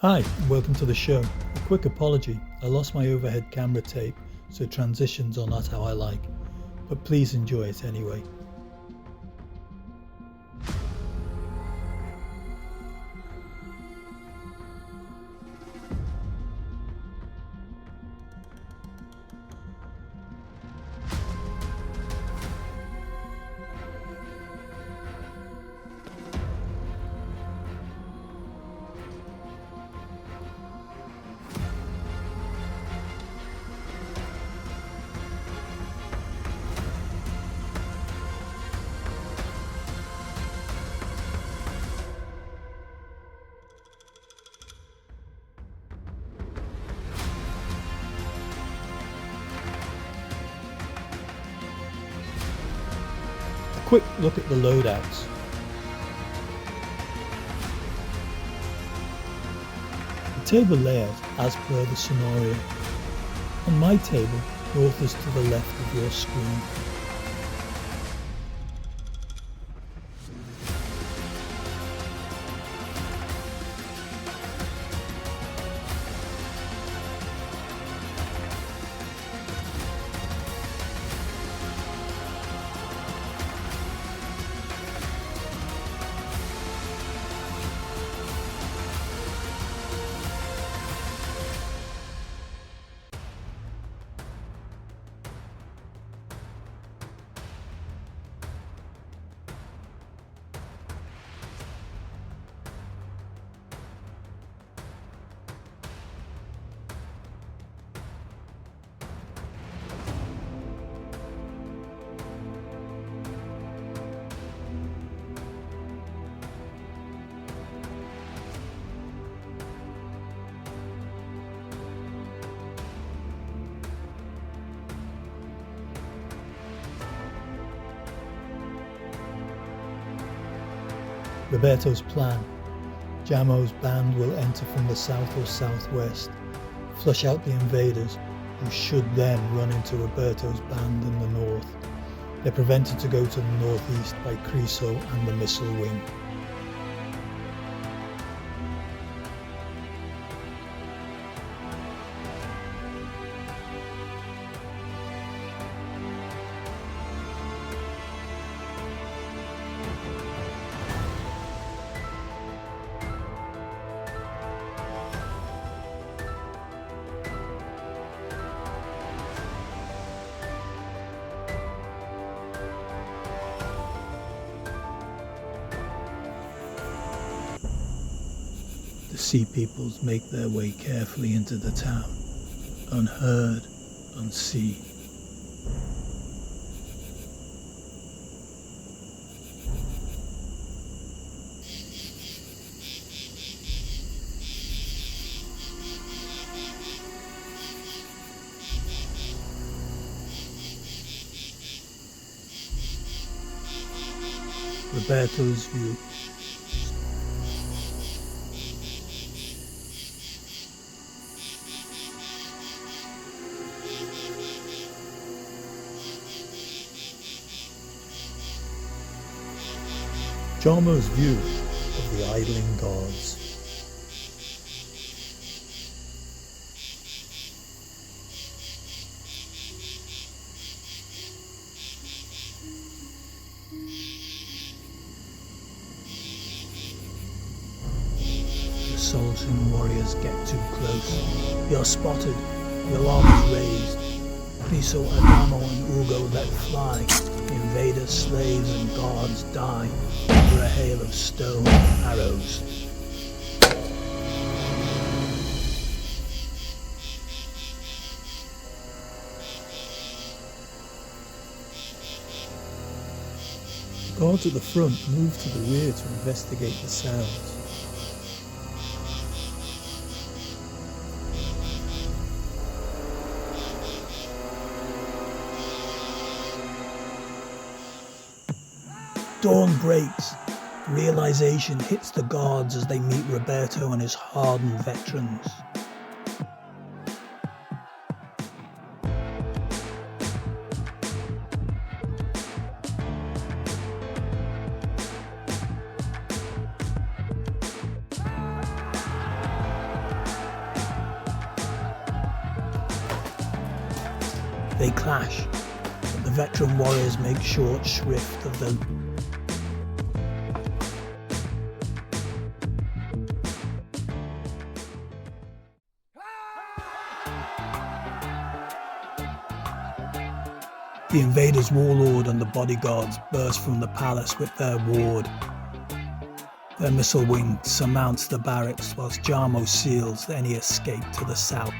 Hi, and welcome to the show. A quick apology, I lost my overhead camera tape, so transitions are not how I like, but please enjoy it anyway. A quick look at the loadouts. The table layout as per the scenario. On my table, north is to the left of your screen. Roberto's plan. Jamo's band will enter from the south or southwest, flush out the invaders, who should then run into Roberto's band in the north. They're prevented to go to the northeast by Criso and the missile wing. The sea peoples make their way carefully into the town, unheard, unseen. Roberto's view. Jamo's view of the idling gods. The soul-sing warriors get too close. You're spotted. The alarm is raised. Criso, Adamo and Ugo let fly. Invaders, slaves and guards die under a hail of stone and arrows. Guards at the front move to the rear to investigate the sounds. Dawn breaks. Realization hits the guards as they meet Roberto and his hardened veterans. They clash, but the veteran warriors make short shrift of them. The Invaders' warlord and the bodyguards burst from the palace with their ward. Their missile wing surmounts the barracks whilst Jarmo seals any escape to the south.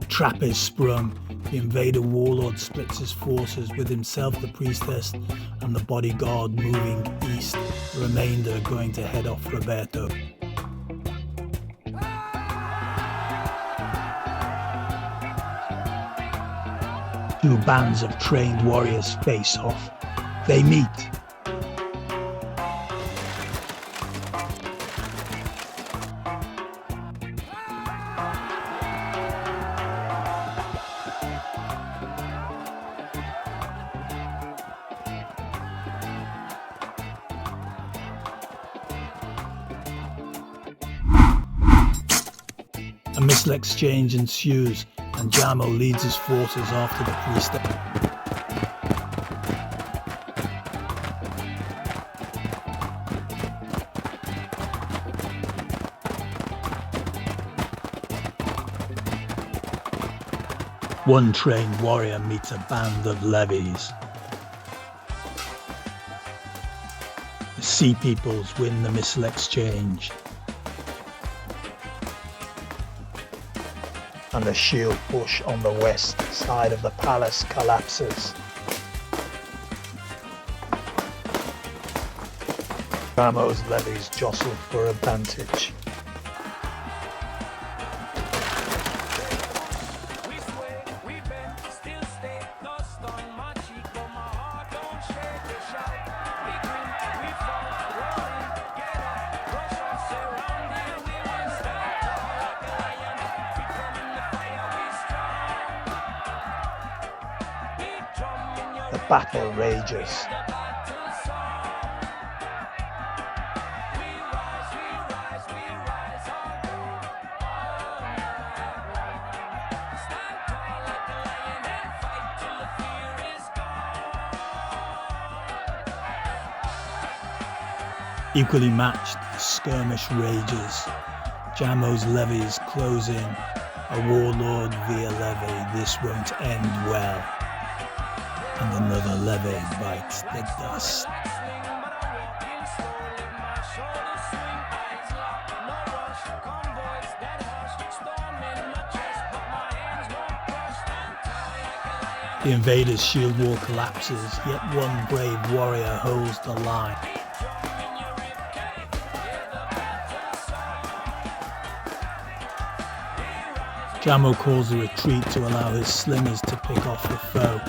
Trap is sprung. The Invader warlord splits his forces, with himself the priestess and the bodyguard moving east, the remainder going to head off Roberto. Two bands of trained warriors face off. They meet. A missile exchange ensues, and Jarmo leads his forces after the priestess. One trained warrior meets a band of levies. The Sea Peoples win the missile exchange. And the shield push on the west side of the palace collapses. Jarmo's levies jostle for advantage. The battle rages. Equally matched, the skirmish rages. Jarmo's levies close in. A warlord via levy, this won't end well. And another levy bites the dust. The Invaders' shield wall collapses, yet one brave warrior holds the line. Jarmo calls a retreat to allow his slingers to pick off the foe.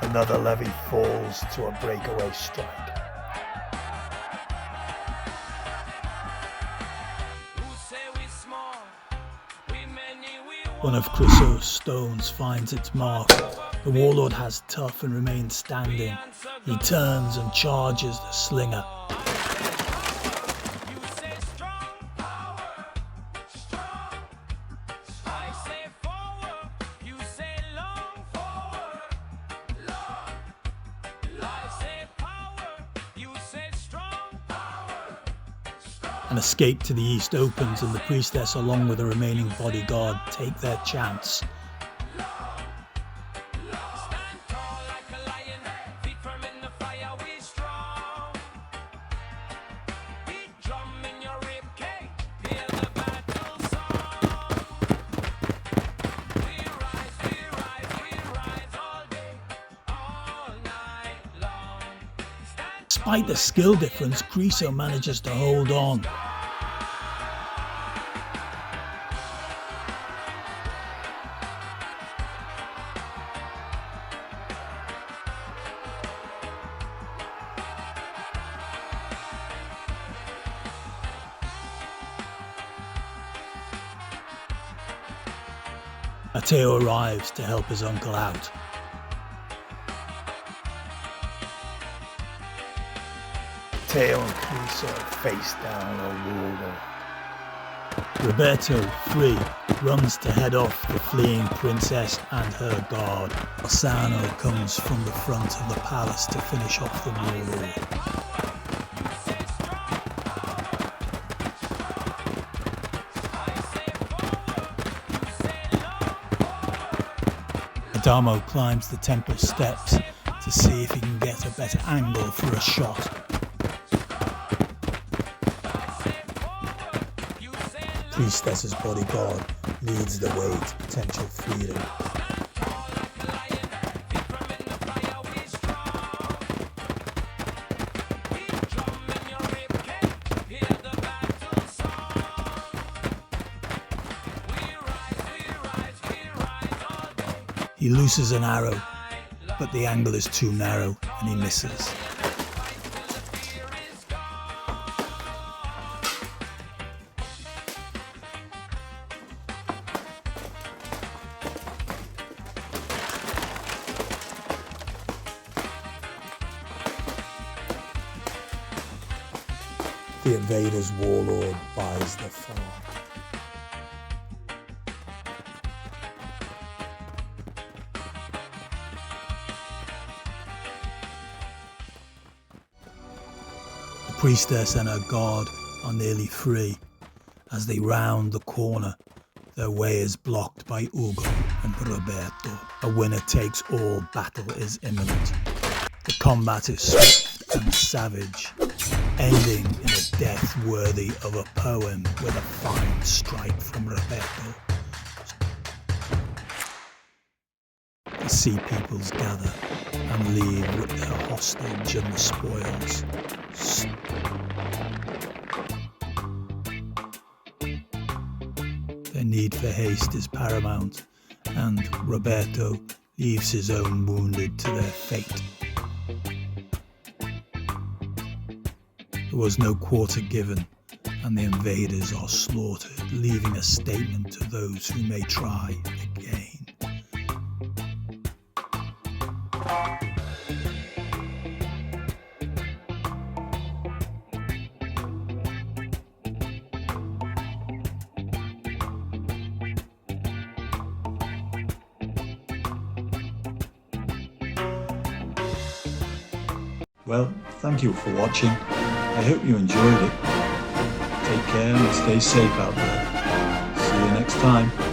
Another levy falls to a breakaway strike. One of Chryso's stones finds its mark. The warlord has tough and remains standing. He turns and charges the slinger. An escape to the east opens, and the priestess along with the remaining bodyguard take their chance. Despite the skill difference, Chryso manages to hold on. Matteo arrives to help his uncle out. Matteo and Crusoe face down a warlord. Roberto, free, runs to head off the fleeing princess and her guard. Bassano comes from the front of the palace to finish off the warlord. Adamo climbs the temple steps to see if he can get a better angle for a shot. Priestess's bodyguard leads the way to potential freedom. He looses an arrow, but the angle is too narrow and he misses. The Invaders' warlord buys the farm. The priestess and her guard are nearly free. As they round the corner, their way is blocked by Ugo and Roberto. A winner-takes-all battle is imminent. The combat is swift and savage, ending in a death worthy of a poem with a fine strike from Roberto. The sea peoples gather and leave with their hostage and the spoils. Their need for haste is paramount, and Roberto leaves his own wounded to their fate. There was no quarter given, and the invaders are slaughtered, leaving a statement to those who may try again. Well, thank you for watching. I hope you enjoyed it. Take care and stay safe out there. See you next time.